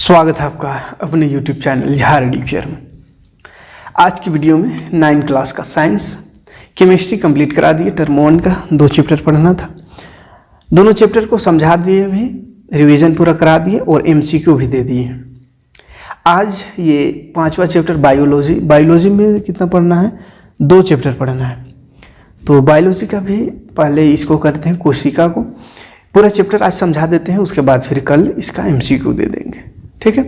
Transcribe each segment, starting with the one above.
स्वागत है आपका अपने YouTube चैनल झार टीचर में। आज की वीडियो में 9 क्लास का साइंस केमिस्ट्री कंप्लीट करा दिए। टर्म 1 का 2 चैप्टर पढ़ना था, दोनों चैप्टर को समझा दिए, भी रिवीजन पूरा करा दिए और MCQ भी दे दिए। आज ये 5वां चैप्टर बायोलॉजी। बायोलॉजी में कितना पढ़ना है? 2 चैप्टर पढ़ना है। तो बायोलॉजी का भी पहले इसको करते हैं, कोशिका को पूरा चैप्टर आज समझा देते हैं, उसके बाद फिर कल इसका MCQ दे देंगे। ठीक है,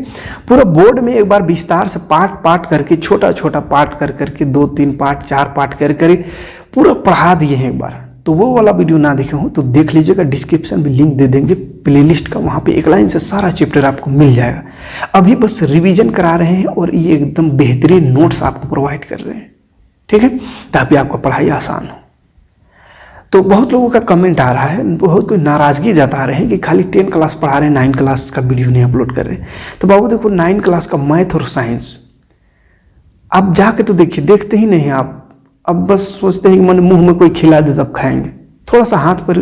पूरा बोर्ड में एक बार विस्तार से पार्ट करके, छोटा छोटा पार्ट कर करके 2-3 पार्ट 4 पार्ट कर पूरा पढ़ा दिए हैं एक बार। तो वो वाला वीडियो ना देखे हो तो देख लीजिएगा, डिस्क्रिप्शन में लिंक दे देंगे प्लेलिस्ट का, वहाँ पे एक लाइन से सारा चैप्टर आपको मिल जाएगा। अभी बस रिवीजन करा रहे हैं और ये एकदम बेहतरीन नोट्स आपको प्रोवाइड कर रहे हैं। ठीक है, ताकि आपका पढ़ाई आसान हो। तो बहुत लोगों का कमेंट आ रहा है, बहुत कोई नाराज़गी जता रहे हैं कि खाली 10 क्लास पढ़ा रहे हैं, 9 क्लास का वीडियो नहीं अपलोड कर रहे। तो बाबू देखो, 9 क्लास का मैथ और साइंस आप जाके तो देखिए, देखते ही नहीं आप। अब बस सोचते हैं कि मन मुंह में कोई खिला दे तब खाएंगे। थोड़ा सा हाथ पर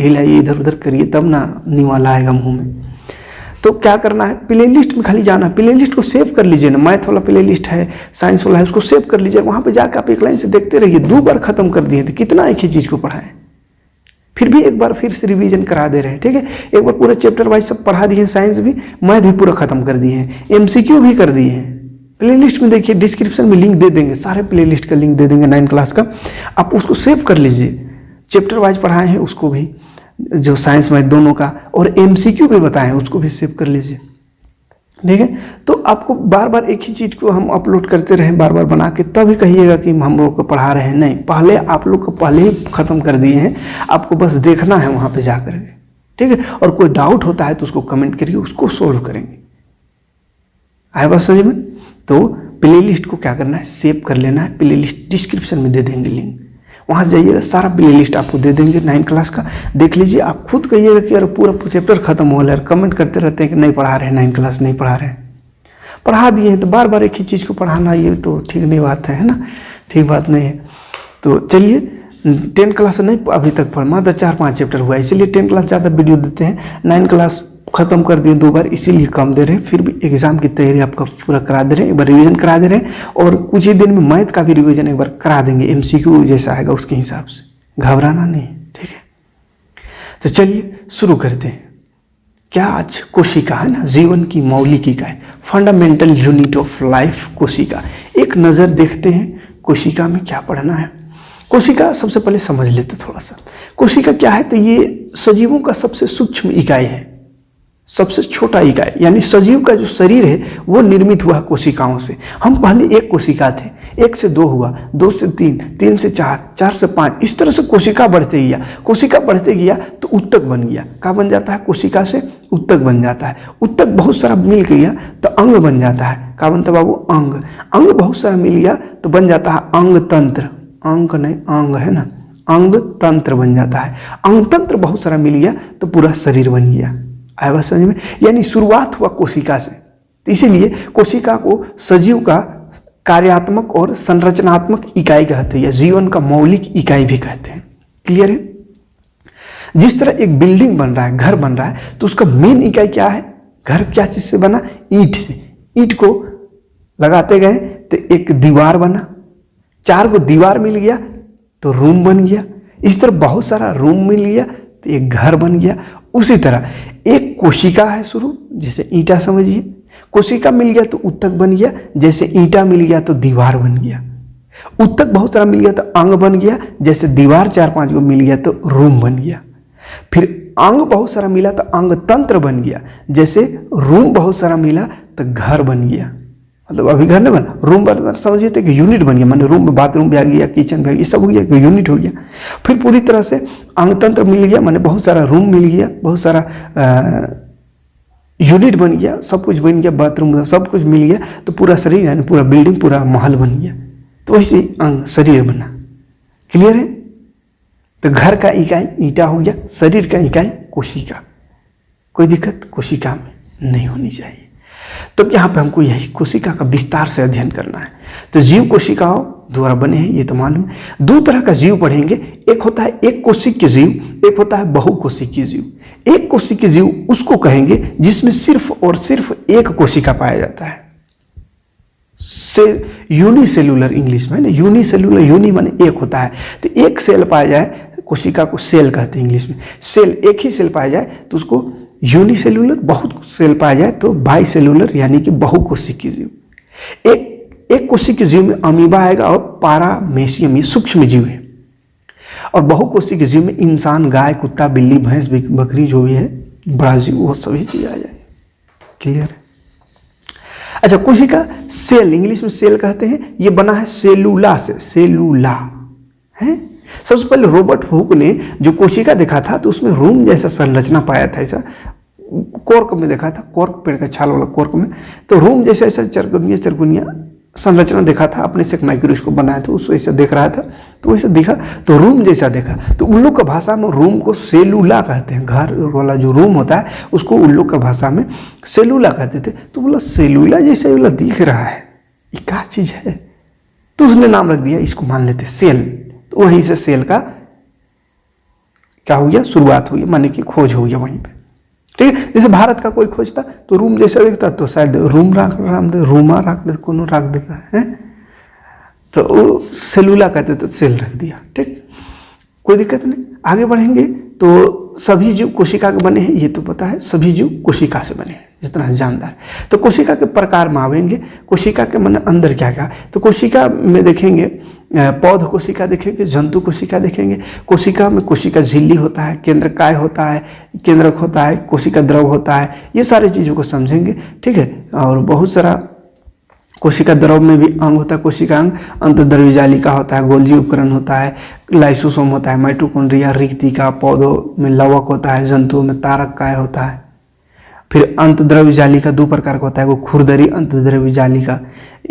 हिलाइए, इधर उधर करिए, तब ना निवाला आएगा मुँह में। तो क्या करना है, प्ले लिस्ट में खाली जाना, प्ले लिस्ट को सेव कर लीजिए ना। मैथ वाला प्ले लिस्ट है, साइंस वाला है, उसको सेव कर लीजिए। वहाँ पे जाकर आप एक लाइन से देखते रहिए। 2 बार ख़त्म कर दिए तो कितना एक ही चीज़ को पढ़ाएं, फिर भी एक बार फिर से रिवीजन करा दे रहे हैं। ठीक है, एक बार पूरा चैप्टर वाइज सब पढ़ा दिए हैं, साइंस भी, मैथ भी पूरा खत्म कर दिए हैं, MCQ भी कर दिए हैं। प्ले लिस्ट में देखिए, डिस्क्रिप्शन में लिंक दे देंगे, सारे प्ले लिस्ट का लिंक दे देंगे 9 क्लास का। आप उसको सेव कर लीजिए, चैप्टर वाइज पढ़ाए हैं उसको भी, जो साइंस मैथ दोनों का, और MCQ भी बताएं उसको भी सेव कर लीजिए। ठीक है, तो आपको बार बार एक ही चीज़ को हम अपलोड करते रहें, बार बार बना के, तभी कहिएगा कि हम लोग को पढ़ा रहे हैं। नहीं, पहले आप लोग को पहले ही ख़त्म कर दिए हैं, आपको बस देखना है वहाँ पे जा कर के। ठीक है, और कोई डाउट होता है तो उसको कमेंट करिए, उसको सोल्व करेंगे। आए बात समझ में? तो प्ले लिस्ट को क्या करना है, सेव कर लेना है। प्ले लिस्ट डिस्क्रिप्शन में दे देंगे लिंक, वहाँ से जाइएगा, सारा प्ले लिस्ट आपको दे देंगे 9 क्लास का। देख लीजिए, आप खुद कहिएगा कि यार पूरा चैप्टर खत्म हो गया। कमेंट करते रहते हैं कि नहीं पढ़ा रहे हैं, 9 क्लास नहीं पढ़ा रहे हैं। पढ़ा दिए हैं तो बार बार एक ही चीज़ को पढ़ाना, ये तो ठीक नहीं बात है ना, ठीक बात नहीं है। तो चलिए, 10 क्लास नहीं अभी तक पढ़, मात्र 4-5 चैप्टर हुआ है, इसीलिए 10 क्लास ज़्यादा वीडियो देते हैं। 9 क्लास ख़त्म कर दिए 2 बार, इसीलिए कम दे रहे हैं। फिर भी एग्ज़ाम की तैयारी आपका पूरा करा दे रहे हैं, एक बार रिवीजन करा दे रहे हैं। और कुछ ही दिन में मैथ का भी रिवीजन एक बार करा देंगे, MCQ जैसा आएगा उसके हिसाब से, घबराना नहीं। ठीक है, तो चलिए शुरू करते हैं। क्या आज कोशिका है ना, जीवन की मौलिक इकाई, फंडामेंटल यूनिट ऑफ लाइफ कोशिका। एक नज़र देखते हैं कोशिका में क्या पढ़ना है। कोशिका सबसे पहले समझ लेते थोड़ा सा। कोशिका क्या है? तो ये सजीवों का सबसे सूक्ष्म इकाई है, सबसे छोटा इकाई। यानी सजीव का जो शरीर है वो निर्मित हुआ कोशिकाओं से। हम पहले एक कोशिका थे, 1 से 2 हुआ, 2 से 3, 3 से 4, 4 से 5, इस तरह से कोशिका बढ़ते गया। कोशिका बढ़ते गया तो उत्तक बन गया। क्या बन जाता है? कोशिका से उत्तक बन जाता है। उत्तक बहुत सारा मिल गया तो अंग बन जाता है। क्या बनता है बाबू? अंग। अंग बहुत सारा मिल गया तो बन जाता है अंग तंत्र। अंग नहीं, अंग है ना, अंग तंत्र बन जाता है। अंग तंत्र बहुत सारा मिल गया तो पूरा शरीर बन गया। आया बात समझ में? यानी शुरुआत हुआ कोशिका से। तो इसीलिए कोशिका को सजीव का कार्यात्मक और संरचनात्मक इकाई कहते हैं, या जीवन का मौलिक इकाई भी कहते हैं। क्लियर है? जिस तरह एक बिल्डिंग बन रहा है, घर बन रहा है, तो उसका मेन इकाई क्या है? घर क्या चीज़ से बना? ईंट से। ईंट को लगाते गए तो एक दीवार बना, 4 को दीवार मिल गया तो रूम बन गया। इस तरह बहुत सारा रूम मिल गया तो एक घर बन गया। उसी तरह एक कोशिका है शुरू, जैसे ईंटा समझिए, कोशिका मिल गया तो उत्तक बन गया, जैसे ईंटा मिल गया तो दीवार बन गया। उत्तक बहुत सारा मिल गया तो अंग बन गया, जैसे दीवार 4-5 को मिल गया तो रूम बन गया। फिर अंग बहुत सारा मिला तो अंग तंत्र बन गया, जैसे रूम बहुत सारा मिला तो घर बन गया। मतलब अभी घर नहीं बना, रूम बन, समझिए तो कि यूनिट बन गया। मैंने रूम में बाथरूम भी आ गया, किचन भी आ गया, सब हो गया, यूनिट हो गया। फिर पूरी तरह से अंग तंत्र मिल गया, मैंने बहुत सारा रूम मिल गया, बहुत सारा यूनिट बन गया, सब कुछ बन गया, बाथरूम सब कुछ मिल गया, तो पूरा शरीर यानी पूरा बिल्डिंग, पूरा महल बन गया। तो वैसे अंग शरीर बना। क्लियर है? तो घर का इकाई ईंटा हो गया, शरीर का इकाई कोशिका। कोई दिक्कत कोशिका में नहीं होनी चाहिए। तो यहाँ पे हमको यही कोशिका का विस्तार से अध्ययन करना है। तो जीव कोशिकाओं द्वारा बने हैं, ये तो मालूम है। दो तरह का जीव पढ़ेंगे, एक होता है एक कोशिकीय जीव, एक होता है बहुकोशिकीय जीव। एक कोशिकीय जीव उसको कहेंगे जिसमें सिर्फ और सिर्फ एक कोशिका पाया जाता है। यूनिसेलुलर इंग्लिश में ना, यूनिसेलुलर, यूनि माने एक होता है, तो एक सेल पाया जाए कोशिका को सेल कहते हैं इंग्लिश में। सेल एक ही सेल पाया जाए तो उसको यूनिसेलुलर, बहुत सेल पाया जाए तो बाइसेलुलर यानी कि बहुकोशिकीय जीव। एक कोशिकीय जीव में अमीबा आएगा और पारामेशियम, ये सूक्ष्म जीव है। और बहुकोशिकीय जीव में इंसान, गाय, कुत्ता, बिल्ली, भैंस, बकरी जो भी है बड़ा जीव, वो सभी चीज आ जाएंगे। क्लियर है? अच्छा, कोशिका सेल, इंग्लिश में सेल कहते हैं, ये बना है सेलुला से, सेलुला है। सबसे पहले रॉबर्ट हुक ने जो कोशिका देखा था तो उसमें रूम जैसा संरचना पाया था, ऐसा कॉर्क में देखा था, कॉर्क पेड़ का छाल वाला कॉर्क में, तो रूम जैसा ऐसा चरकुनिया संरचना देखा था। अपने से एक माइक्रोस्कोप बनाया था, उसको ऐसा देख रहा था तो वैसे दिखा, तो रूम जैसा देखा। तो उन लोग का भाषा में रूम को सेलुला कहते हैं, घर वाला जो रूम होता है उसको उन लोग का भाषा में सेलुला कहते थे। तो बोला सेलुला जैसा वाला दिख रहा है, ये क्या चीज़ है? तो उसने नाम रख दिया, इसको मान लेते सेल। तो वहीं से सेल का क्या हो गया, शुरुआत हो गई, माने कि खोज हो गया वहीं पे। ठीक है, जैसे भारत का कोई खोजता तो रूम जैसा दिखता तो शायद रूम रूमा रख देता है, तो वो सेलुला कहते तो सेल रख दिया। ठीक, कोई दिक्कत नहीं। आगे बढ़ेंगे तो सभी जीव कोशिका के बने हैं, ये तो पता है, सभी जीव कोशिका से बने हैं जितना जानता है। तो कोशिका के प्रकार में आवेंगे, कोशिका के मन अंदर क्या क्या, तो कोशिका में देखेंगे पौध कोशिका देखेंगे, जंतु कोशिका देखेंगे। कोशिका में कोशिका झिल्ली होता है, केंद्रकाय होता है, केंद्रक होता है, कोशिका द्रव होता है, ये सारी चीज़ों को समझेंगे। ठीक है, और बहुत सारा कोशिका द्रव में भी अंग होता है, कोशिका अंग अंतर्द्रव्य जालिका होता है, गोल्जी उपकरण होता है, लाइसोसोम होता है, माइटोकॉन्ड्रिया, रिक्तिका, पौधों में लवक होता है, जंतुओं में तारक काय होता है। फिर अंतद्रव्य जालिका दो प्रकार का होता है, वो खुरदरी अंतद्रव्य जालिका,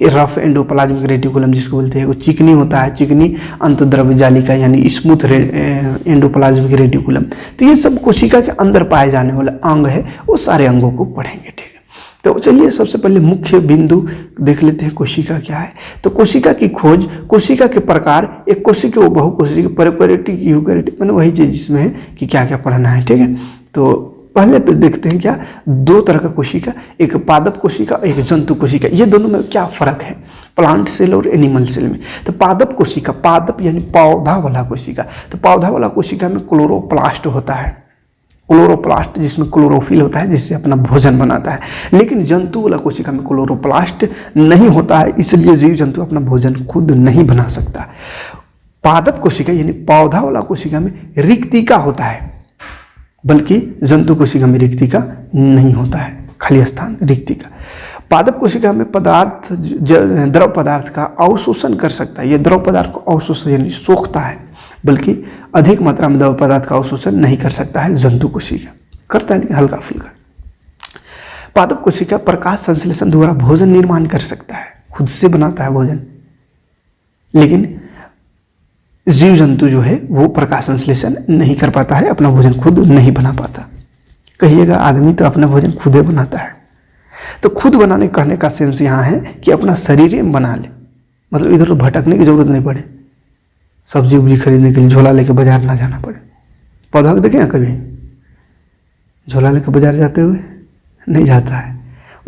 रफ एंडोप्लाज्मिक रेटिकुलम जिसको बोलते हैं, वो चिकनी होता है, चिकनी अंतद्रव्य जालिका यानी स्मूथ एंडोप्लाज्मिक रेटिकुलम। तो ये सब कोशिका के अंदर पाए जाने वाले अंग है, वो सारे अंगों को पढ़ेंगे। ठीक है, तो चलिए सबसे पहले मुख्य बिंदु देख लेते हैं, कोशिका क्या है। तो कोशिका की खोज, कोशिका के प्रकार, एक कोशिका वो बहुकोशिकीय, पैराकोरेटिक, यूकैरियोटिक, मैंने वही चीज़ जिसमें है कि क्या क्या पढ़ना है। ठीक है, तो पहले पे देखते हैं क्या, दो तरह का कोशिका, एक पादप कोशिका, एक जंतु कोशिका। ये दोनों में क्या फर्क है प्लांट सेल और एनिमल सेल में? तो पादप कोशिका, पादप यानी पौधा वाला कोशिका, तो पौधा वाला कोशिका में क्लोरोप्लास्ट होता है, क्लोरोप्लास्ट जिसमें क्लोरोफिल होता है जिससे अपना भोजन बनाता है। लेकिन जंतु वाला कोशिका में क्लोरोप्लास्ट नहीं होता है, इसलिए जीव जंतु अपना भोजन खुद नहीं बना सकता। पादप कोशिका यानी पौधा वाला कोशिका में रिक्तिका होता है, बल्कि जंतु कोशिका में रिक्तिका नहीं होता है, खाली स्थान रिक्तिका। पादप कोशिका में पदार्थ, द्रव पदार्थ का अवशोषण कर सकता है, ये द्रव पदार्थ को अवशोषण यानी सोखता है, बल्कि अधिक मात्रा में द्रव पदार्थ का अवशोषण नहीं कर सकता है जंतु कोशिका, करता है हल्का फुल्का। पादप कोशिका प्रकाश संश्लेषण द्वारा भोजन निर्माण कर सकता है, खुद से बनाता है भोजन, लेकिन जीव जंतु जो है वो प्रकाश संश्लेषण नहीं कर पाता है, अपना भोजन खुद नहीं बना पाता। कहिएगा आदमी तो अपना भोजन खुद ही बनाता है। तो खुद बनाने कहने का सेंस यहाँ है कि अपना शरीर में बना ले, मतलब इधर भटकने की जरूरत नहीं पड़े, सब्जी उब्जी खरीदने के लिए झोला लेके बाजार ना जाना पड़े। पौधा को देखें कभी झोला लेके बाजार जाते हुए नहीं जाता है,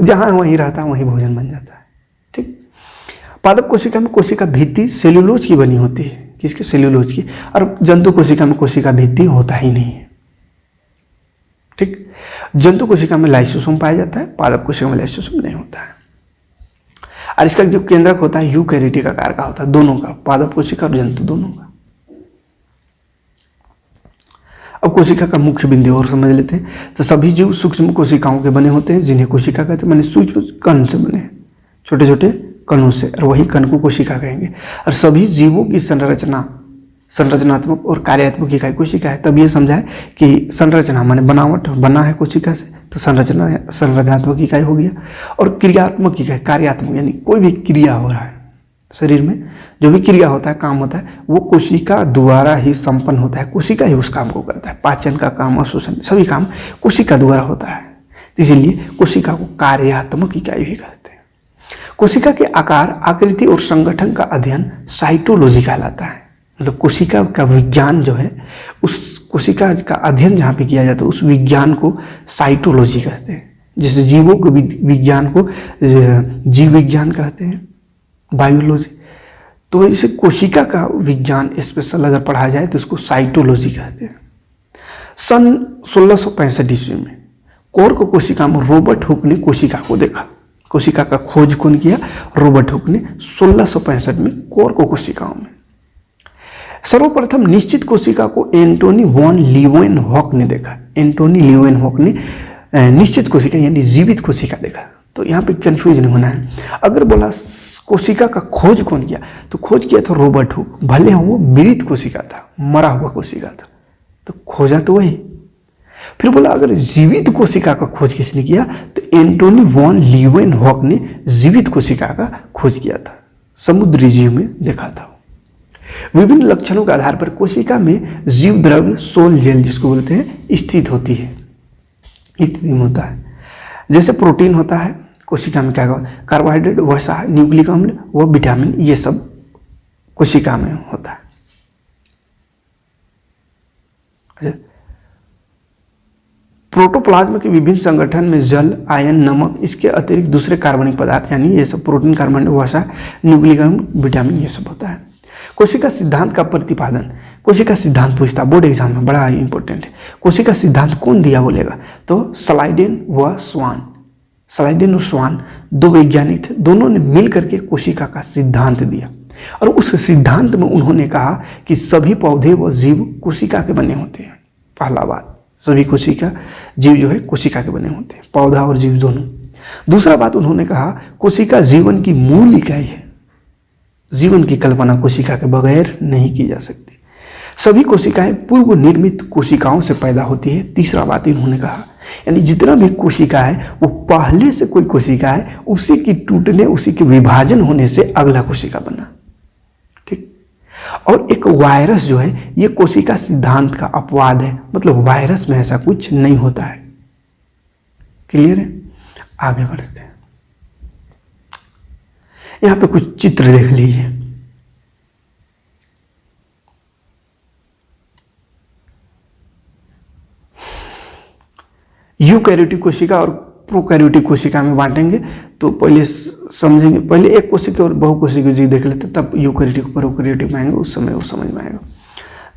जहाँ वहीं रहता है वहीं भोजन बन जाता है। ठीक, पादप कोशिका में कोशिका भित्ति सेल्यूलोज की बनी होती है, किसके, सेल्यूलोज की, और जंतु कोशिका में कोशिका भित्ति होता ही नहीं है। ठीक, जंतु कोशिका में लाइसोसोम पाया जाता है, पादप कोशिका में लाइसोसोम नहीं होता है। और इसका जो केंद्रक होता है यूकैरियोटिक आकार का होता है, दोनों का, पादप कोशिका और जंतु दोनों का। अब कोशिका का मुख्य बिंदु और समझ लेते हैं। तो सभी जीव सूक्ष्म कोशिकाओं के बने होते हैं, जिन्हें कोशिका कहते हैं, माने सूक्ष्म कण से बने, छोटे छोटे कणों से, और वही कण को कोशिका कहेंगे। और सभी जीवों की संरचना, संरचनात्मक और कार्यात्मक इकाई कोशिका है। तब ये समझा है कि संरचना माने बनावट, बना है कोशिका से, तो संरचना संरचनात्मक इकाई हो गया। और क्रियात्मक इकाई, कार्यात्मक यानी कोई भी क्रिया हो रहा है शरीर में, जो भी क्रिया होता है, काम होता है, वो कोशिका द्वारा ही संपन्न होता है, कोशिका ही उस काम को करता है। पाचन का काम, अवशोषण, सभी काम कोशिका द्वारा होता है, इसीलिए कोशिका को कार्यात्मक इकाई भी कहते हैं। कोशिका के आकार, आकृति और संगठन का अध्ययन साइटोलॉजी कहलाता है। मतलब कोशिका का विज्ञान जो है, उस कोशिका का अध्ययन जहाँ पे किया जाता है उस विज्ञान को साइटोलॉजी कहते हैं। जैसे जीवों के विज्ञान को जीव विज्ञान कहते हैं, बायोलॉजी। तो जैसे कोशिका का विज्ञान स्पेशल अगर पढ़ा जाए तो उसको साइटोलॉजी कहते हैं। सन 1665 ईस्वी में कॉर्क कोशिका में रॉबर्ट हुक ने कोशिका को देखा। कोशिका का खोज कौन किया? रॉबर्ट हुक ने 1665 में कॉर्क कोशिकाओं में। सर्वप्रथम निश्चित कोशिका को एंटोनी वॉन लीeuwenhoek ने देखा। एंटोनी लीeuwenhoek ने निश्चित कोशिका यानी जीवित कोशिका देखा। तो यहाँ पे कंफ्यूज नहीं होना है। अगर बोला कोशिका का खोज कौन किया, तो खोज किया था रॉबर्ट हुक, भले वो मृत कोशिका था, मरा हुआ कोशिका था, तो खोजा तो वही। फिर बोला अगर जीवित कोशिका का खोज किसने किया, तो एंटोनी वॉन लीeuwenhoek ने जीवित कोशिका का खोज किया था, समुद्री जीव में देखा था। विभिन्न लक्षणों के आधार पर कोशिका में जीव द्रव्य सोल जेल जिसको बोलते हैं स्थित होती है, स्थिति में होता है। जैसे प्रोटीन होता है कोशिका में, क्या कार्बोहाइड्रेट, वसा, न्यूक्लिक अम्ल व विटामिन, ये सब कोशिका में होता है। प्रोटोप्लाज्म के विभिन्न संगठन में जल, आयन, नमक, इसके अतिरिक्त दूसरे कार्बनिक पदार्थ यानी ये सब प्रोटीन, कार्बोहाइड्रेट, वसा, न्यूक्लिक अम्ल, विटामिन, ये सब होता है। कोशिका सिद्धांत का प्रतिपादन, कोशिका सिद्धांत पूछता बोर्ड एग्जाम में, बड़ा इंपॉर्टेंट है। कोशिका सिद्धांत कौन दिया बोलेगा, तो स्लाइडेन व स्वान। स्लाइडेन और स्वान दो वैज्ञानिक थे, दोनों ने मिल करके कोशिका का सिद्धांत दिया। और उस सिद्धांत में उन्होंने कहा कि सभी पौधे व जीव कोशिका के बने होते हैं। पहला बात, सभी कोशिका जीव जो है कोशिका के बने होते हैं, पौधा और जीव दोनों। दूसरा बात उन्होंने कहा कोशिका जीवन की मूल इकाई है, जीवन की कल्पना कोशिका के बगैर नहीं की जा सकती। सभी कोशिकाएं पूर्व निर्मित कोशिकाओं से पैदा होती है। तीसरा बात इन्होंने कहा, यानी जितना भी कोशिका है वो पहले से कोई कोशिका है, उसी की टूटने, उसी के विभाजन होने से अगला कोशिका बना। ठीक। और एक वायरस जो है ये कोशिका सिद्धांत का अपवाद है, मतलब वायरस में ऐसा कुछ नहीं होता है। क्लियर है? आगे बढ़ते हैं। यहाँ पे कुछ चित्र देख लीजिए। यूकैरियोटिक कोशिका और प्रोकैरियोटिक कोशिका में बांटेंगे, तो पहले समझेंगे, पहले एक कोशिका और बहुकोशिकीय जीव देख लेते, तब यूकैरियोटिक प्रोकैरियोटिक में आएंगे, उस समय वो समझ में आएगा।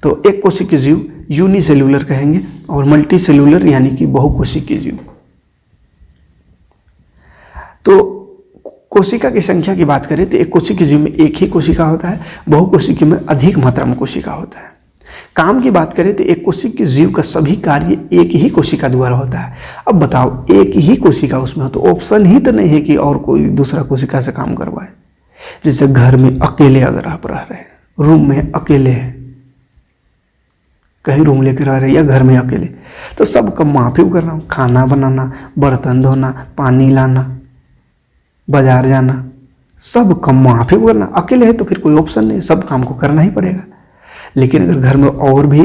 तो एक कोशिकीय जीव यूनिसेल्यूलर कहेंगे और मल्टी सेल्यूलर यानी कि बहुकोशिकीय जीव। तो कोशिका की संख्या की बात करें तो एक कोशिकीय जीव में एक ही कोशिका होता है, बहुकोशिकीय में अधिक मात्रा में कोशिका होता है। काम की बात करें तो एक कोशिकीय जीव का सभी कार्य एक ही कोशिका द्वारा होता है। अब बताओ, एक ही कोशिका उसमें हो तो ऑप्शन ही तो नहीं है कि और कोई दूसरा कोशिका से काम करवाए। जैसे घर में अकेले अगर आप रह रहे हैं, रूम में अकेले हैं, कहीं रूम लेकर रह रहे हैं या घर में अकेले, तो सब काम माफी करना, खाना बनाना, बर्तन धोना, पानी लाना, बाजार जाना, सब काम माफी करना। अकेले है तो फिर कोई ऑप्शन नहीं, सब काम को करना ही पड़ेगा। लेकिन अगर घर में और भी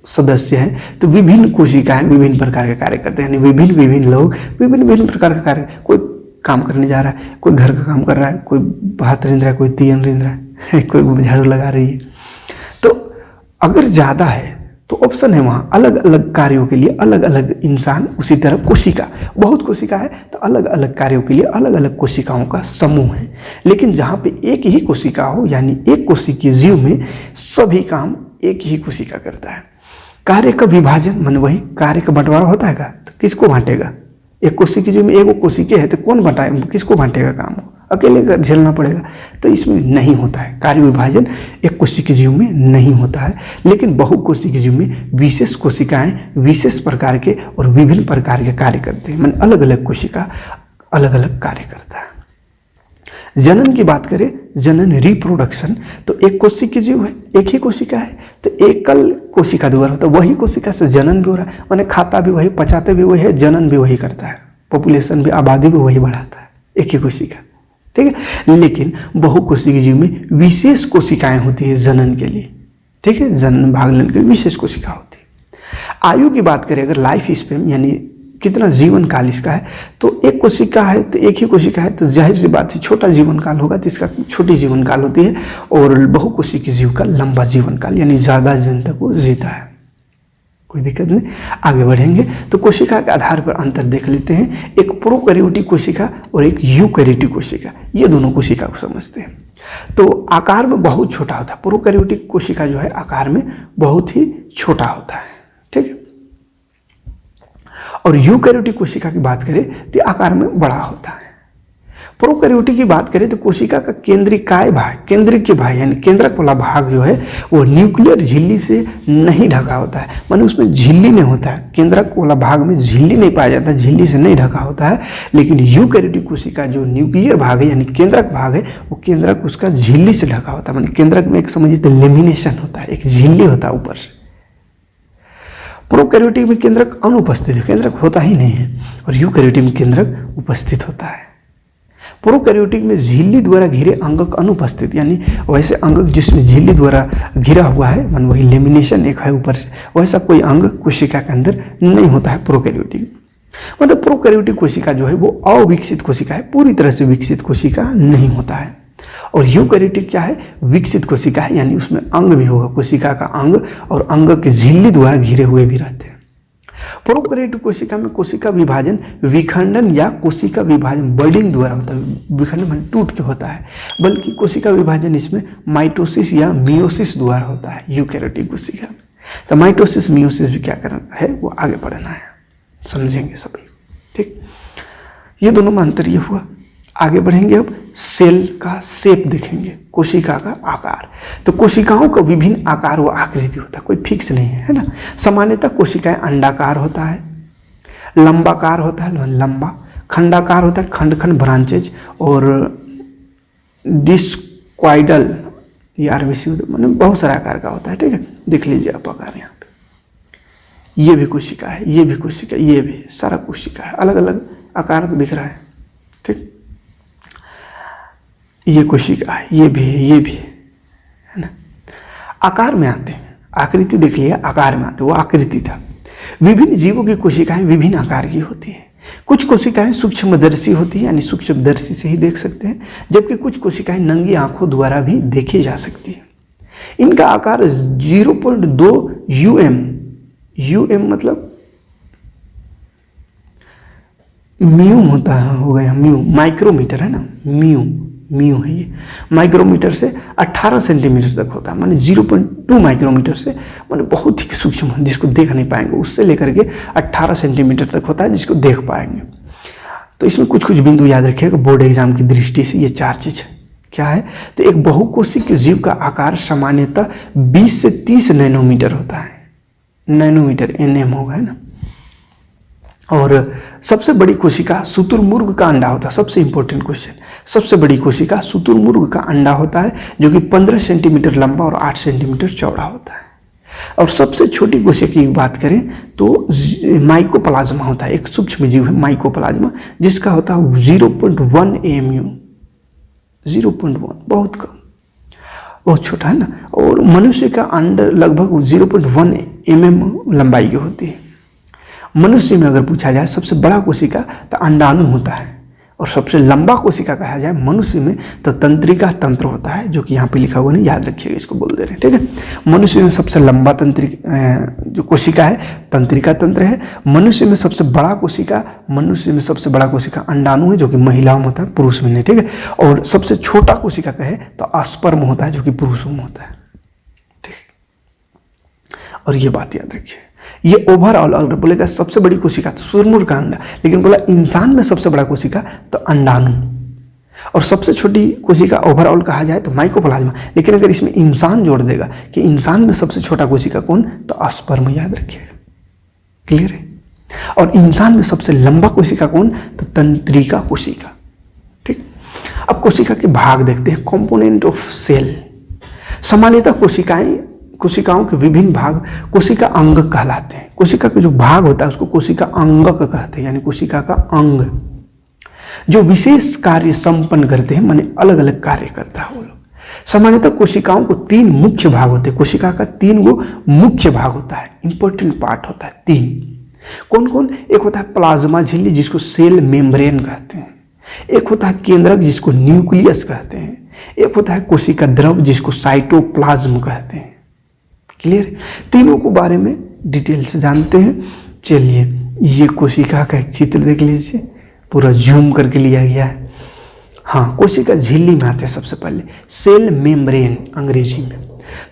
सदस्य हैं तो विभिन्न कोशिकाएं विभिन्न प्रकार के कार्य करते हैं, यानी विभिन्न लोग विभिन्न प्रकार के कार्य, कोई काम करने जा रहा है, कोई घर का काम कर रहा है, कोई भात रेंद रहा है, कोई तीन रेंद रहा है, कोई झाड़ू लगा रही है। तो अगर ज़्यादा है तो ऑप्शन है वहाँ अलग अलग कार्यों के लिए अलग अलग इंसान। उसी तरह कोशिका, बहुत कोशिका है तो अलग अलग कार्यों के लिए अलग अलग कोशिकाओं का समूह है। लेकिन जहाँ पे एक ही कोशिका हो, यानी एक कोशिकीय जीव में सभी काम एक ही कोशिका करता है। कार्य का विभाजन मन वही कार्य का बंटवारा होता है का, तो किसको बांटेगा? एक कोशिकीय जीव में एक कोशिका है तो कौन बांटाए, किसको बांटेगा काम? अकेले झेलना पड़ेगा। तो इसमें नहीं होता है कार्य विभाजन, एक कोशिकीय जीव में नहीं होता है। लेकिन बहुकोशिकीय जीव में विशेष कोशिकाएं विशेष प्रकार के और विभिन्न प्रकार के कार्य करते हैं, मतलब अलग अलग कोशिका अलग अलग कार्य करता है। जनन की बात करें, जनन रिप्रोडक्शन, तो एक कोशिकीय जीव है, एक ही कोशिका है तो एकल कोशिका द्वारा होता है। वही कोशिका से जनन भी हो रहा है, माने खाता भी वही, पचाते भी वही है, जनन भी वही करता है, पॉपुलेशन भी, आबादी भी वही बढ़ाता है, एक ही कोशिका। ठीक है। लेकिन बहुकोशिकीय जीव में विशेष कोशिकाएं होती है जनन के लिए। ठीक है, जनन भाग लेने के लिए विशेष कोशिका होती है। आयु की बात करें अगर, लाइफ स्पेन यानी कितना जीवन काल इसका है। तो एक कोशिका है तो एक ही कोशिका है तो जाहिर सी बात है छोटा जीवन काल होगा, तो इसका छोटी जीवन काल होती है। और बहुकोशिकीय जीव का लंबा जीवन काल, यानी ज़्यादा दिन तक वो जीता है। कोई दिक्कत नहीं, आगे बढ़ेंगे। तो कोशिका के आधार पर अंतर देख लेते हैं, एक प्रोकैरियोटिक कोशिका और एक यूकैरियोटिक कोशिका, ये दोनों कोशिका को समझते हैं। तो आकार में बहुत छोटा होता है, प्रोकैरियोटिक कोशिका जो है आकार में बहुत ही छोटा होता है, ठीक है। और यूकैरियोटिक कोशिका की बात करें तो आकार में बड़ा होता है। प्रोकैरियोटिक की बात करें तो कोशिका का केंद्रिकाय भाग, केंद्रिक भाग यानी केंद्रक वाला भाग जो है वो न्यूक्लियर झिल्ली से नहीं ढका होता है, माने उसमें झिल्ली नहीं होता है। केंद्रक वाला भाग में झिल्ली नहीं पाया जाता, झिल्ली से नहीं ढका होता है। लेकिन यूकैरियोटिक कोशिका जो न्यूक्लियर भाग है यानी केंद्रक भाग है, वो केंद्रक उसका झिल्ली से ढका होता है। माने केंद्रक में एक समझिए तो लेमिनेशन होता है, एक झिल्ली होता है ऊपर से। प्रोकैरियोटिक में केंद्रक अनुपस्थित है, केंद्रक होता ही नहीं है। और यूकैरियोटिक में केंद्रक उपस्थित होता है। प्रोकैरियोटिक में झिल्ली द्वारा घिरे अंगक अनुपस्थित, यानी वैसे अंग जिसमें झिल्ली द्वारा घिरा हुआ है, मान वही लेमिनेशन एक है ऊपर से, वैसा कोई अंग कोशिका के अंदर नहीं होता है प्रोकैरियोटिक। मतलब प्रोकैरियोटिक कोशिका जो है वो अविकसित कोशिका है, पूरी तरह से विकसित कोशिका नहीं होता है। और यूकैरियोटिक क्या है, विकसित कोशिका है, यानी उसमें अंग भी होगा, कोशिका का अंग, और अंग के झिल्ली द्वारा घिरे हुए भी रहते हैं। प्रोकैरियोटिक कोशिका में कोशिका विभाजन विखंडन या कोशिका विभाजन बर्डिंग द्वारा होता है, विखंडन मान टूट के होता है, बल्कि कोशिका विभाजन इसमें माइटोसिस या मियोसिस द्वारा होता है यूकैरियोटिक कोशिका में। तो माइटोसिस मियोसिस भी क्या करना है, वो आगे बढ़ना है, समझेंगे सभी, ठीक। ये दोनों में अंतर ये हुआ। आगे बढ़ेंगे, अब सेल का शेप देखेंगे, कोशिका का आकार। तो कोशिकाओं का विभिन्न आकार व आकृति होता है, कोई फिक्स नहीं है ना। सामान्यतः कोशिकाएं अंडाकार होता है, लंबाकार होता है लंबा, खंडाकार होता है खंड खंड ब्रांचेज, और डिस्क्वाइडल ये आरबीसी मतलब बहुत सारा आकार का होता है, ठीक है। देख लीजिए आप आकार यहाँ पे, ये भी कोशिका है, ये भी कोशिका, ये भी सारा कोशिका है, अलग अलग आकार दिख रहा है, ठीक। ये कोशिका है, ये भी है, ये भी है ना। आकार में आते हैं, आकृति देख लिया, आकार में आते, वो आकृति था। विभिन्न जीवों की कोशिकाएं विभिन्न आकार की होती हैं। कुछ कोशिकाएं सूक्ष्मदर्शी होती हैं, यानी सूक्ष्मदर्शी से ही देख सकते हैं, जबकि कुछ कोशिकाएं नंगी आंखों द्वारा भी देखी जा सकती हैं। इनका आकार 0.2 UM मतलब म्यू होता है, हो गया म्यू, माइक्रोमीटर है ना, म्यू है ये, माइक्रोमीटर से 18 सेंटीमीटर तक होता है, माने 0.2 माइक्रोमीटर से, माने बहुत ही सूक्ष्म, जिसको देख नहीं पाएंगे, उससे लेकर के 18 सेंटीमीटर तक होता है, जिसको देख पाएंगे। तो इसमें कुछ कुछ बिंदु याद रखिएगा बोर्ड एग्जाम की दृष्टि से। ये 4 चीज क्या है, तो एक बहुकोशिक जीव का आकार सामान्यतः 20 से 30 नैनोमीटर होता है, नैनोमीटर NM होगा, है ना। और सबसे बड़ी कोशिका शुतुरमुर्ग का अंडा होता है, सबसे इंपॉर्टेंट क्वेश्चन, सबसे बड़ी कोशिका शुतुरमुर्ग का अंडा होता है, जो कि 15 सेंटीमीटर लंबा और 8 सेंटीमीटर चौड़ा होता है। और सबसे छोटी कोशिका की बात करें तो माइकोप्लाज्मा होता है, एक सूक्ष्म जीव है माइकोप्लाज्मा, जिसका होता है 0.1 AMU, 0.1 बहुत कम, बहुत छोटा है ना। और मनुष्य का अंड लगभग 0.1 mm लंबाई की होती है। मनुष्य में अगर पूछा जाए सबसे बड़ा कोशिका तो अंडाणु होता है, और सबसे लंबा कोशिका कहा जाए मनुष्य में तो तंत्रिका तंत्र होता है, जो कि यहाँ पे लिखा हुआ नहीं, याद रखिएगा, इसको बोल दे रहे हैं, ठीक है। मनुष्य में सबसे लंबा जो कोशिका है तंत्रिका तंत्र है। मनुष्य में सबसे बड़ा कोशिका अंडाणु है, जो कि महिलाओं में होता है, पुरुष में नहीं, ठीक है। और सबसे छोटा कोशिका कहे तो स्पर्म होता है, जो कि पुरुषों में होता है, ठीक। और ये बात याद रखिए। ये ओवरऑल अगर बोलेगा सबसे बड़ी कोशिका तो शुतुरमुर्ग का अंडा, लेकिन बोला इंसान में सबसे बड़ा कोशिका तो अंडाणु, और सबसे छोटी कोशिका ओवरऑल कहा जाए तो माइकोप्लाज्मा। लेकिन अगर इसमें इंसान जोड़ देगा कि इंसान में सबसे छोटा कोशिका कौन, तो स्पर्म, याद रखिएगा, क्लियर है। और इंसान में सबसे लंबा कोशिका कौन, तो तंत्रिका कोशिका, ठीक। अब कोशिका के भाग देखते हैं, कंपोनेंट ऑफ सेल। सामान्यतः कोशिकाओं के विभिन्न भाग कोशिका अंग कहलाते हैं। कोशिका के जो भाग होता है उसको कोशिका अंगक कहते हैं, यानी कोशिका का अंग, जो विशेष कार्य संपन्न करते हैं, माने अलग अलग कार्य करता है वो लोग। सामान्यतः कोशिकाओं को 3 मुख्य भाग होते हैं, कोशिका का 3 वो मुख्य भाग होता है, इंपॉर्टेंट पार्ट होता है 3। कौन कौन? एक होता है प्लाज्मा झिल्ली जिसको सेल मेम्ब्रेन कहते हैं, एक होता है केंद्रक जिसको न्यूक्लियस कहते हैं, एक होता है कोशिका द्रव जिसको साइटोप्लाज्म कहते हैं। क्लियर? तीनों को बारे में डिटेल से जानते हैं। चलिए ये कोशिका का एक चित्र देख लीजिए, पूरा जूम करके लिया गया है। हाँ, कोशिका झिल्ली में आते हैं सबसे पहले, सेल मेम्ब्रेन अंग्रेजी में।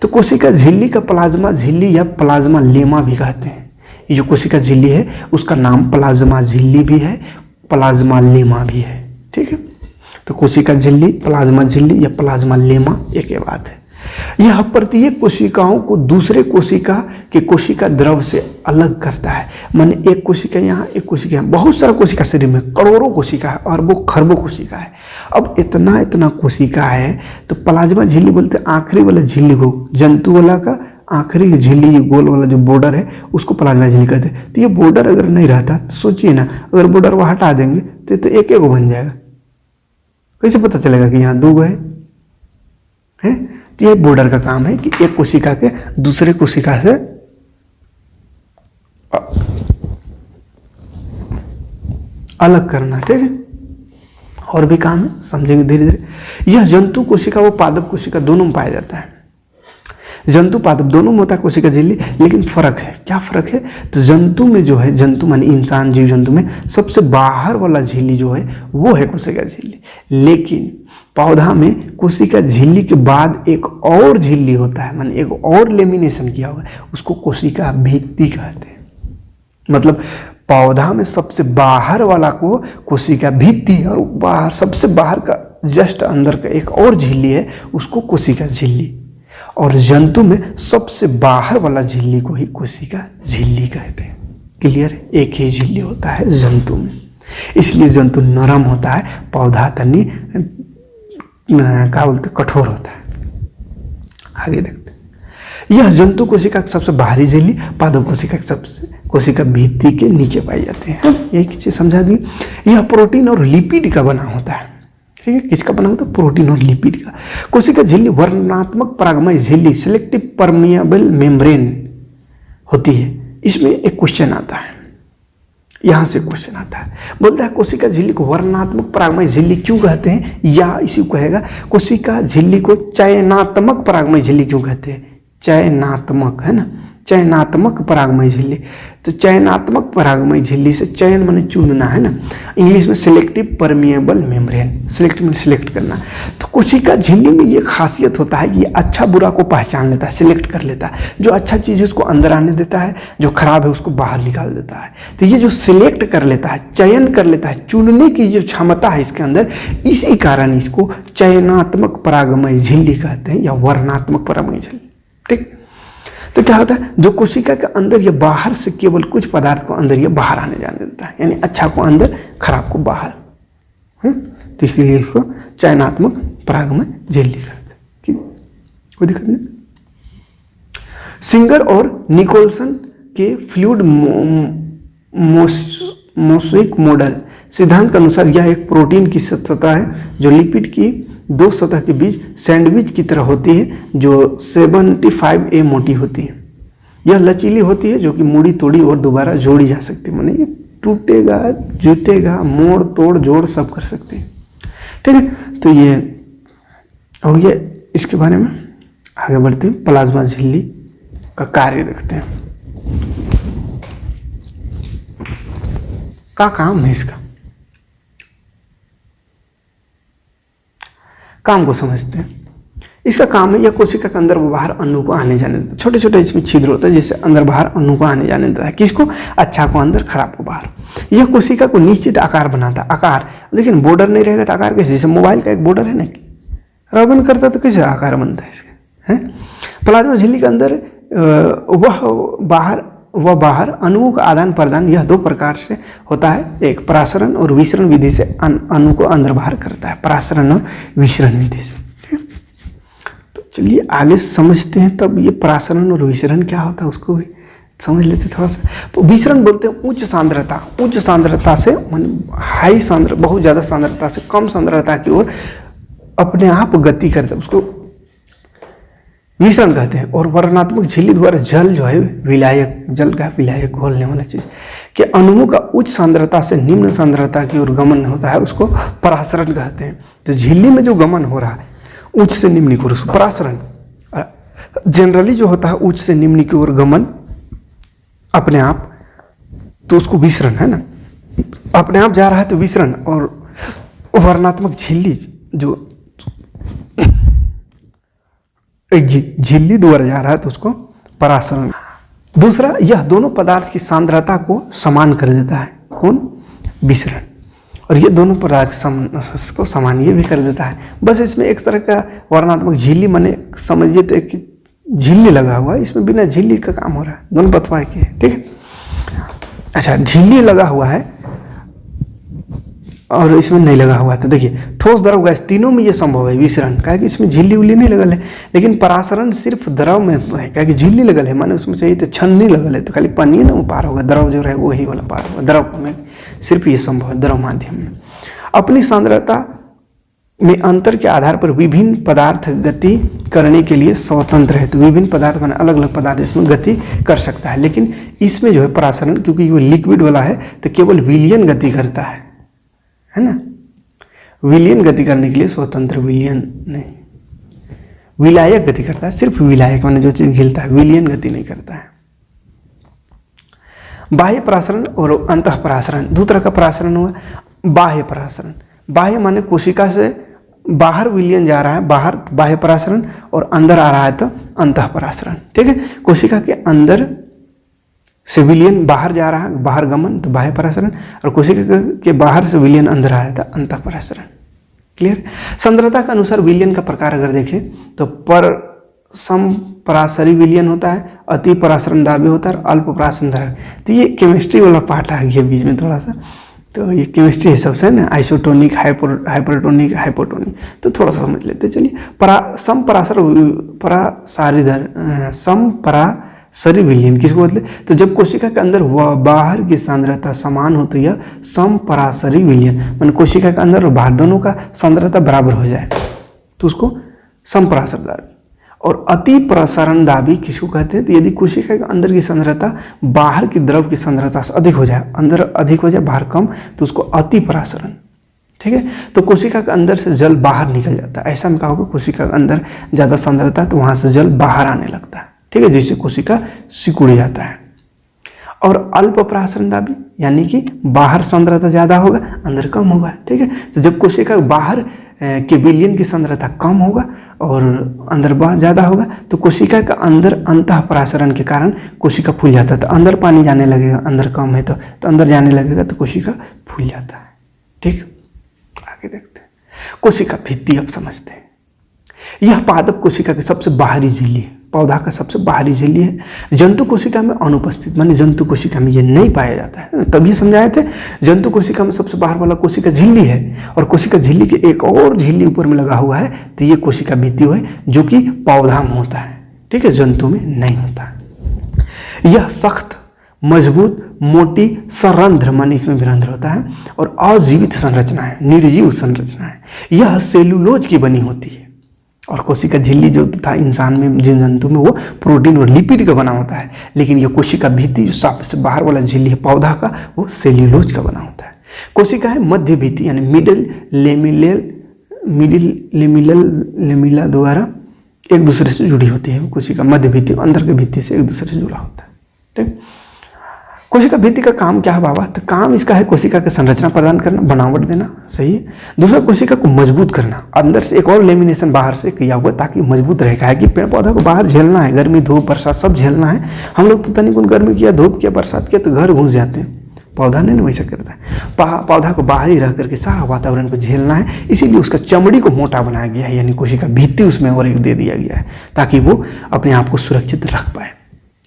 तो कोशिका झिल्ली का प्लाज्मा झिल्ली या प्लाज्मा लेमा भी कहते हैं। ये जो कोशिका झिल्ली है उसका नाम प्लाज्मा झिल्ली भी है, प्लाज्मा लेमा भी है। ठीक है, तो कोशिका झिल्ली, प्लाज्मा झिल्ली या प्लाज्मा लेमा एक ही बात है। यह प्रत्येक कोशिकाओं को दूसरे कोशिका के कोशिका द्रव से अलग करता है। माने एक कोशिका यहाँ, एक कोशिका यहाँ, बहुत सारा कोशिका शरीर में, करोड़ों कोशिका है, अरबों खरबों कोशिका है। अब इतना इतना कोशिका है तो प्लाज्मा झिल्ली बोलते हैं आखिरी वाला झिल्ली को, जंतु वाला का आखिरी झिल्ली गोल वाला जो बॉर्डर है उसको प्लाज्मा झिल्ली कहते हैं। तो ये बॉर्डर अगर नहीं रहता तो सोचिए ना, अगर बॉर्डर वो हटा देंगे तो एक एक बन जाएगा। कैसे पता चलेगा कि यहाँ 2 है? तो ये बॉर्डर का काम है कि एक कोशिका के दूसरे कोशिका से अलग करना। ठीक है, और भी काम है, समझेंगे धीरे धीरे। यह जंतु कोशिका व पादप कोशिका दोनों में पाया जाता है। जंतु पादप दोनों में होता है कोशिका झिल्ली, लेकिन फर्क है। क्या फर्क है? तो जंतु में जो है, जंतु माने इंसान, जीव जंतु में सबसे बाहर वाला झिल्ली जो है वो है कोशिका झिल्ली, लेकिन पौधा में कोशिका झिल्ली के बाद एक और झिल्ली होता है, माने एक और लेमिनेशन किया हुआ है, उसको कोशिका भित्ति कहते हैं। मतलब पौधा में सबसे बाहर वाला को कोशिका भित्ति, और बाहर सबसे बाहर का जस्ट अंदर का एक और झिल्ली है उसको कोशिका झिल्ली, और जंतु में सबसे बाहर वाला झिल्ली को ही कोशिका झिल्ली कहते हैं। क्लियर? एक ही झिल्ली होता है जंतु में, इसलिए जंतु नरम होता है, पौधा तनी क्या बोलते कठोर होता है। आगे देखते हैं। यह जंतु कोशिका की सबसे बाहरी झिल्ली, पादप कोशिका की सबसे कोशिका भित्ति के नीचे पाई जाती है। एक चीज समझा दी, यह प्रोटीन और लिपिड का बना होता है। ठीक है, किसका बना होता है? प्रोटीन और लिपिड का। कोशिका झिल्ली वर्णनात्मक परागमय झिल्ली, सिलेक्टिव परमिएबल मेम्ब्रेन होती है। इसमें एक क्वेश्चन आता है, यहाँ से क्वेश्चन आता है, बोलता है कोशिका झिल्ली को वर्णनात्मक परागमय झिल्ली क्यों कहते हैं, या इसी को कहेगा कोशिका झिल्ली को चयनात्मक परागमय झिल्ली क्यों कहते हैं? चयनात्मक है ना, चयनात्मक परागमय झिल्ली। तो चयनात्मक परागमय झिल्ली से चयन माने चुनना है ना, इंग्लिश में सिलेक्टिव परमिएबल मेम्ब्रेन, सिलेक्टिव में सिलेक्ट करना। तो कोशिका झिल्ली में ये खासियत होता है कि ये अच्छा बुरा को पहचान लेता है, सिलेक्ट कर लेता है, जो अच्छा चीज़ है उसको अंदर आने देता है, जो खराब है उसको बाहर निकाल देता है। तो ये जो सिलेक्ट कर लेता है, चयन कर लेता है, चुनने की जो क्षमता है इसके अंदर, इसी कारण इसको चयनात्मक परागमय झिल्ली कहते हैं या वर्णात्मक परागमय झिल्ली। ठीक, तो क्या होता है, जो कोशिका के अंदर या बाहर से केवल कुछ पदार्थ को अंदर या बाहर आने जाने देता है, यानी अच्छा को अंदर, खराब को बाहर। तो इसलिए इसको चयनात्मक परागमय झिल्ली कहते हैं। कोई दिक्कत नहीं। सिंगर और निकोलसन के फ्लूइड मोज़ेक मॉडल सिद्धांत के अनुसार यह एक प्रोटीन की सतह है जो लिपिड की 2 सतह के बीच सैंडविच की तरह होती है, जो 75A मोटी होती है। यह लचीली होती है, जो कि मुड़ी तोड़ी और दोबारा जोड़ी जा सकती है, माने ये टूटेगा, जुटेगा, मोड़ तोड़ जोड़ सब कर सकते हैं। ठीक है, तो ये हो गया इसके बारे में। आगे बढ़ते हैं, प्लाज्मा झिल्ली का कार्य देखते हैं। क्या काम है इसका, काम को समझते हैं। इसका काम है यह कोशिका के अंदर बाहर अणु को आने जाने देता है। छोटे छोटे इसमें छिद्र होता है जिससे अंदर बाहर अणु को आने जाने देता है। किसको? अच्छा को अंदर, खराब को बाहर। यह कोशिका को निश्चित आकार बनाता है। आकार, लेकिन बॉर्डर नहीं रहेगा तो आकार कैसे? जैसे मोबाइल का एक बॉर्डर है ना, रबन करता तो कैसे आकार बनता है इसका, है? प्लाज्मा झिल्ली के अंदर वह बाहर अणुओं का आदान प्रदान यह 2 प्रकार से होता है। एक परासरण और विसरण विधि से अणु को अंदर बाहर करता है, परासरण और विसरण विधि से। तो चलिए आगे समझते हैं। तब ये परासरण और विसरण क्या होता है उसको भी समझ लेते थोड़ा सा। तो विसरण बोलते हैं उच्च सांद्रता, उच्च सांद्रता से हाई सांद्र, बहुत ज़्यादा सांद्रता से कम सांद्रता की ओर अपने आप गति करते हैं, उसको विसरण कहते हैं। और वर्णनात्मक झिल्ली द्वारा जल जो है विलायक, जल का विलायक घोलने वाला चीज कि अणुओं का उच्च सांद्रता से निम्न सांद्रता की ओर गमन होता है उसको परासरण कहते हैं। तो झिल्ली में जो गमन हो रहा है उच्च से निम्न की ओर उसको परासरण। जनरली जो होता है उच्च से निम्न की ओर गमन अपने आप, तो उसको विसरण है ना, अपने आप जा रहा है तो विसरण, और वर्णात्मक झिल्ली जो झिल्ली द्वारा जा रहा है तो उसको परासरण। दूसरा, यह दोनों पदार्थ की सांद्रता को समान कर देता है। कौन? विसरण। और ये दोनों पदार्थ को समान ये भी कर देता है। बस इसमें एक तरह का वर्णात्मक झिल्ली माने समझिए तो एक झिल्ली लगा हुआ है, इसमें बिना झिल्ली का काम हो रहा है, दोनों बतवाए के, ठीक है। अच्छा, झिल्ली लगा हुआ है और इसमें नहीं लगा हुआ है। तो देखिए ठोस, द्रव, गैस तीनों में ये संभव है विसरण, क्या कि इसमें झिल्ली उल्ली नहीं लगल है। लेकिन परासरण सिर्फ द्रव में है, क्या कि झिल्ली लगल है, माने उसमें चाहिए तो छन नहीं लगल है, तो खाली पानी ना पार होगा, द्रव जो रहेगा वही वाला पार होगा। द्रव में सिर्फ ये संभव है, द्रव माध्यम में। अपनी सांद्रता में अंतर के आधार पर विभिन्न पदार्थ गति करने के लिए स्वतंत्र है। तो विभिन्न पदार्थ माने अलग अलग पदार्थ इसमें गति कर सकता है, लेकिन इसमें जो है परासरण, क्योंकि वो लिक्विड वाला है तो केवल विलयन गति करता है ना। विलयन गति करने के लिए स्वतंत्र, विलयन नहीं, विलायक गति करता है, सिर्फ विलायक माने जो चीज घिलता है, विलयन गति नहीं करता है। बाह्य परासरण और अंतः परासरण, दो तरह का परासरण हुआ। बाह्य परासरण, बाह्य माने कोशिका से बाहर विलयन जा रहा है, बाहर बाह्य परासरण, और अंदर आ रहा है तो अंतः परासरण, ठीक है। कोशिका के अंदर से विलयन बाहर जा रहा है, बाहर गमन, तो बाह्य परासरण, और कोशिका के बाहर से विलयन अंदर आ रहा है तो अंतः परासरण। क्लियर। सांद्रता के अनुसार विलयन का प्रकार अगर देखें तो समपरासरी विलयन होता है, अति परासरण दाबी होता है, और अल्प परासरण दाबी। तो ये केमिस्ट्री वाला पार्ट आ गया बीच में थोड़ा सा, तो ये केमिस्ट्री हिसाब से ना, आइसोटोनिक, हाइपरटोनिक, हाइपोटोनिक, तो थोड़ा सा समझ लेते चलिए। समपरासरी विलयन किसको बोलते? तो जब कोशिका के अंदर व बाहर की सांद्रता समान हो तो यह समपरासरी विलयन, मान कोशिका के अंदर और बाहर दोनों का सांद्रता बराबर हो जाए तो उसको समपरासर दाबी। और अति प्रसारण दाबी किसको कहते हैं? तो यदि कोशिका के अंदर की सांद्रता बाहर की द्रव की सांद्रता से अधिक हो जाए, अंदर अधिक हो जाए बाहर कम, तो उसको अति प्रसारण, ठीक है। तो कोशिका के अंदर से जल बाहर निकल जाता है, ऐसा में कहा होगा कोशिका के अंदर ज़्यादा सांद्रता है तो वहाँ से जल बाहर आने लगता है, ठीक है, जिससे कोशिका सिकुड़ जाता है। और अल्प प्रसारण दाबी यानी कि बाहर सांद्रता ज़्यादा होगा, अंदर कम होगा, ठीक है। तो जब कोशिका बाहर के विलयन की सांद्रता कम होगा और अंदर ज़्यादा होगा तो कोशिका का अंदर अंतः परासरण के कारण कोशिका फूल जाता है। तो अंदर पानी जाने लगेगा, अंदर कम है तो अंदर जाने लगेगा तो कोशिका फूल जाता है, ठीक। आगे देखते हैं कोशिका भित्ति। अब समझते हैं, यह पादप कोशिका की सबसे बाहरी झिल्ली है, पौधा का सबसे बाहरी झिल्ली है। जंतु कोशिका में अनुपस्थित, माने जंतु कोशिका में ये नहीं पाया जाता है। तभी समझाए थे, जंतु कोशिका में सबसे बाहर वाला कोशिका झिल्ली है, और कोशिका झिल्ली के एक और झिल्ली ऊपर में लगा हुआ है, तो ये कोशिका भित्ति है जो कि पौधा में होता है, ठीक है, जंतु में नहीं होता। यह सख्त, मजबूत, मोटी सरंध्र, माने इसमें भी रंध्र होता है, और अजीवित संरचना है, निर्जीव संरचना है। यह सेलुलोज की बनी होती है। और कोशिका झिल्ली जो था इंसान में, जिन जंतु में, वो प्रोटीन और लिपिड का बना होता है, लेकिन ये कोशिका भित्ति जो सबसे बाहर वाला झिल्ली है पौधा का, वो सेल्यूलोज का बना होता है। कोशिका है मध्य भित्ति यानी मिडिल लेमिला द्वारा एक दूसरे से जुड़ी होती है। कोशिका मध्य भित्ति अंदर के भित्ति से एक दूसरे से जुड़ा होता है, ठीक। कोशिका भित्ति का काम क्या है बाबा? तो काम इसका है कोशिका की संरचना प्रदान करना, बनावट देना, सही है। दूसरा, कोशिका को मजबूत करना, अंदर से एक और लेमिनेशन बाहर से किया हुआ ताकि मजबूत रहेगा, है कि पेड़ पौधा को बाहर झेलना है, गर्मी, धूप, बरसात सब झेलना है। हम लोग तो तनिक गर्मी किया, धूप किया, बरसात किया तो घर घुस जाते हैं, पौधा नहीं वैसा करता है। पौधा को बाहर ही रह करके सारा वातावरण को झेलना है, इसीलिए उसका चमड़ी को मोटा बनाया गया है, यानी कोशिका भित्ति उसमें और एक दे दिया गया है ताकि वो अपने आप को सुरक्षित रख पाए,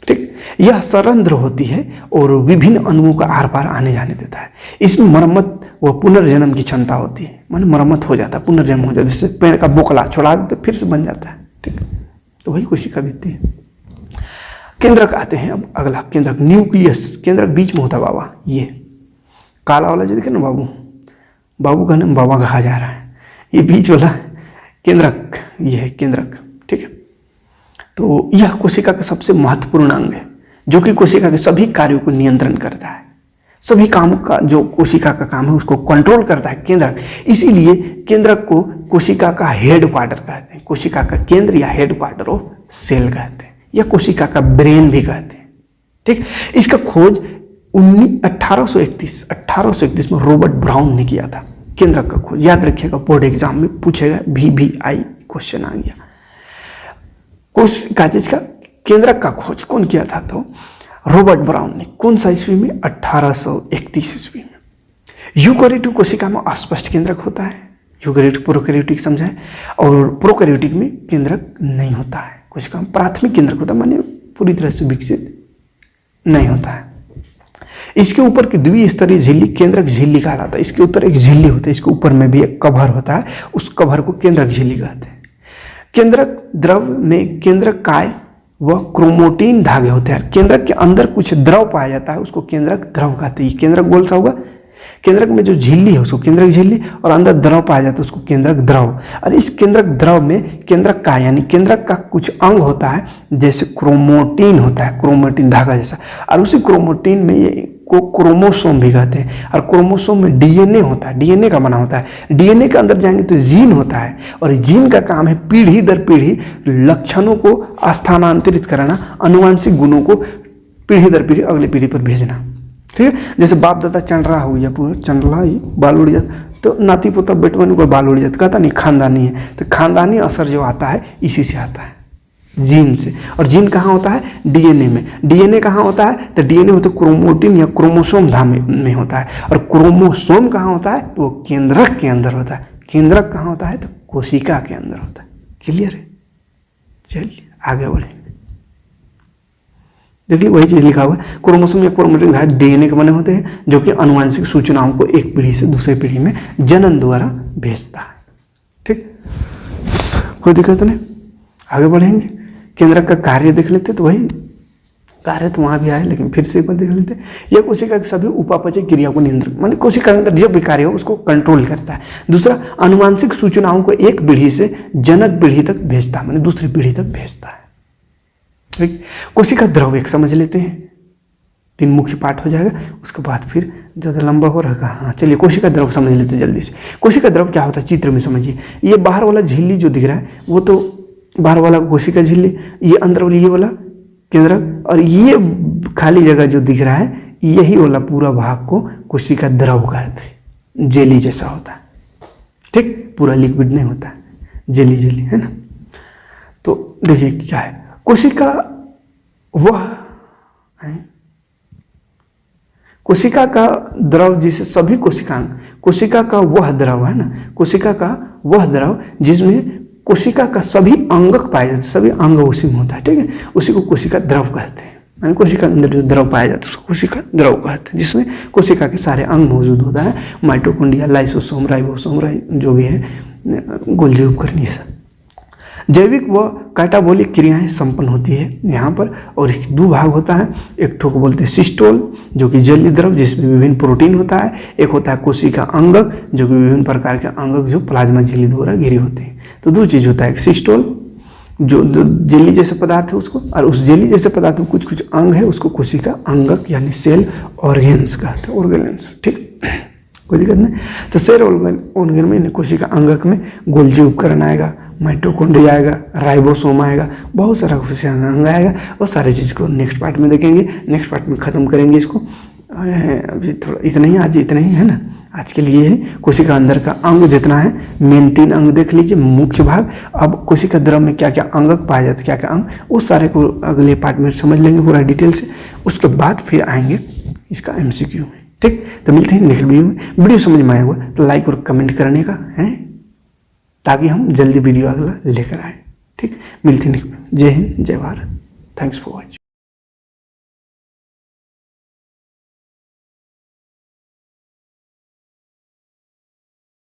ठीक। यह सरंध्र होती है और विभिन्न अणुओं का आर पार आने जाने देता है। इसमें मरम्मत व पुनर्जन्म की क्षमता होती है, माने मरम्मत हो जाता है, पुनर्जन्म हो जाता है, जैसे पेड़ का बोकला छोड़ा देते फिर से बन जाता है, ठीक। तो वही कोशिका भित्ति है। केंद्रक आते हैं अब अगला, केंद्रक, न्यूक्लियस। केंद्रक बीच में होता है बाबा, ये काला वाला जो देखे ना बाबू का नाम बाबा कहा जा रहा है, ये बीच वाला केंद्रक, ये है केंद्रक, ठीक है। तो यह कोशिका का सबसे महत्वपूर्ण अंग है जो कि कोशिका के सभी कार्यों को नियंत्रण करता है। सभी काम का जो कोशिका का काम है उसको कंट्रोल करता है केंद्रक। इसीलिए केंद्रक को कोशिका का हेड क्वार्टर कहते हैं, कोशिका का केंद्र या हेड क्वार्टर ऑफ सेल कहते हैं, या कोशिका का ब्रेन भी कहते हैं। ठीक, इसका खोज 1831 में रॉबर्ट ब्राउन ने किया था, केंद्रक का खोज। याद रखिएगा, बोर्ड एग्जाम में पूछेगा, VVI क्वेश्चन आ गया। कोशिका का केंद्रक का खोज कौन किया था? तो रॉबर्ट ब्राउन ने। कौन सा ईस्वी में? 1831 ईस्वी में। यूकेरियोटिक कोशिका में अस्पष्ट केंद्रक होता है, यूकेरियोटिक प्रोकैरियोटिक समझाए, और प्रोकैरियोटिक में केंद्रक नहीं होता है। कोशिका में प्राथमिक केंद्रक होता है, माने पूरी तरह से विकसित नहीं होता है। इसके ऊपर की द्विस्तरीय झिल्ली केंद्रक झिल्ली कहलाता है। इसके ऊपर एक झिल्ली होती है, इसके ऊपर में भी एक कवर होता है, उस कवर को केंद्रक झिल्ली कहते हैं। केंद्रक द्रव में केंद्रक काय व क्रोमोटिन धागे होते हैं। केंद्रक के अंदर कुछ द्रव पाया जाता है, उसको केंद्रक द्रव कहते हैं। केंद्रक गोल सा होगा, केंद्रक में जो झिल्ली है उसको केंद्रक झिल्ली, और अंदर द्रव पाया जाता है उसको केंद्रक द्रव। और इस केंद्रक द्रव में केंद्रक काय यानी केंद्रक का कुछ अंग होता है, जैसे क्रोमोटिन होता है, क्रोमोटिन धागा जैसा, और उसी क्रोमोटिन में ये को क्रोमोसोम भी कहते हैं। और क्रोमोसोम में DNA होता है, DNA का बना होता है। DNA के अंदर जाएंगे तो जीन होता है, और जीन का काम है पीढ़ी दर पीढ़ी लक्षणों को स्थानांतरित करना, अनुवांशिक गुणों को पीढ़ी दर पीढ़ी अगली पीढ़ी पर भेजना। ठीक है, जैसे बाप दादा चंडरा हो गया, पूरा चंडला ही बाल उड़ जाता, तो नाती पोता बेटवन को बाल उड़ जाता, कहता नहीं खानदानी है। तो खानदानी असर जो आता है इसी से आता है, जीन से। और जीन कहाँ होता है? DNA में। DNA कहाँ होता है? तो DNA होता है क्रोमोटिन या क्रोमोसोम धागे में होता है। और क्रोमोसोम कहाँ होता है? तो वो केंद्रक के अंदर होता है। केंद्रक कहाँ होता है? तो कोशिका के अंदर होता है। क्लियर है? चलिए आगे बढ़ेंगे। देख ली, वही चीज लिखा हुआ है, क्रोमोसोम या क्रोमोटिन धागे DNA के बने होते हैं, जो कि अनुवांशिक सूचनाओं को एक पीढ़ी से दूसरी पीढ़ी में जनन द्वारा भेजता है। ठीक, कोई दिक्कत नहीं, आगे बढ़ेंगे। केंद्रक का कार्य देख लेते, तो वही कार्य तो वहाँ भी आए, लेकिन फिर से एक बार देख लेते हैं। यह कोशिका की सभी उपापचय क्रियाओं को नियंत्रित, माने कोशिका के अंदर जो भी कार्य हो उसको कंट्रोल करता है। दूसरा, अनुवांशिक सूचनाओं को एक पीढ़ी से जनक पीढ़ी तक भेजता है, माने दूसरी पीढ़ी तक भेजता है। ठीक, कोशिका द्रव एक समझ लेते हैं, 3 मुख्य पार्ट हो जाएगा, उसके बाद फिर ज़्यादा लंबा हो रहा। हाँ चलिए, कोशिका द्रव समझ लेते हैं जल्दी से। कोशिका द्रव क्या होता है चित्र में समझिए। ये बाहर वाला झिल्ली जो दिख रहा है वो तो बाहर वाला कोशिका झिल्ली, ये अंदर वाली ये वाला केंद्रक, और ये खाली जगह जो दिख रहा है यही वाला पूरा भाग को कोशिका द्रव कहते हैं। जेली जैसा होता है। ठीक, पूरा लिक्विड नहीं होता है, जेली जेली है ना। तो देखिए क्या है कोशिका, वह है कोशिका का द्रव जिसे सभी कोशिकांग, कोशिका का वह द्रव है ना, कोशिका का वह द्रव जिसमें कोशिका का सभी अंगक पाए जाते हैं, सभी अंग उसी में होता है। ठीक है, उसी को कोशिका द्रव कहते हैं। यानी कोशिका के अंदर जो द्रव पाया जाता है उसको कोशिका द्रव कहते हैं, जिसमें कोशिका के सारे अंग मौजूद होता है, माइटोकॉन्ड्रिया, लाइसोसोम, राइबोसोम, जो भी है, गोल्गी उपकरण, ये सब जैविक व कैटाबोलिक क्रियाएं संपन्न होती है यहाँ पर। और इसके 2 भाग होता है, एक ठो को बोलते हैं सिस्टोल, जो कि जलीय द्रव जिसमें विभिन्न प्रोटीन होता है। एक होता है कोशिका अंगक, जो कि विभिन्न प्रकार के अंगक जो प्लाज्मा झिल्ली द्वारा घिरे होते हैं। तो 2 चीज़ होता है, एक सिस्टोल जो जेली जैसे पदार्थ है उसको, और उस जेली जैसे पदार्थ में कुछ कुछ अंग है उसको कोशिका अंगक यानी सेल ऑर्गेन्स कहते हैं, ऑर्गेन्स। ठीक, कोई दिक्कत नहीं। तो सेल ऑर्गेन में कोशिका अंगक में गोल्गी उपकरण आएगा, माइटोकॉन्ड्रिया आएगा, राइबोसोम आएगा, बहुत सारा कोशिका अंग आएगा। और सारी चीज़ को नेक्स्ट पार्ट में देखेंगे, नेक्स्ट पार्ट में ख़त्म करेंगे इसको। अभी थोड़ा इतना ही, आज इतना ही है ना, आज के लिए है। कोशिका अंदर का अंग जितना है, मेन 3 अंग देख लीजिए, मुख्य भाग। अब कोशिका द्रव में क्या क्या अंगक पाए जाते हैं, क्या क्या अंग, वो सारे को अगले पार्ट में समझ लेंगे पूरा डिटेल से। उसके बाद फिर आएंगे इसका MCQ में। ठीक, तो मिलते हैं नेक्स्ट वीडियो में। वीडियो समझ में आया हुआ तो लाइक और कमेंट करने का है, ताकि हम जल्दी वीडियो अगला लेकर आए। ठीक, मिलते हैं नेक्स्ट। जय हिंद, जय भारत, थैंक्स फॉर वॉचिंग।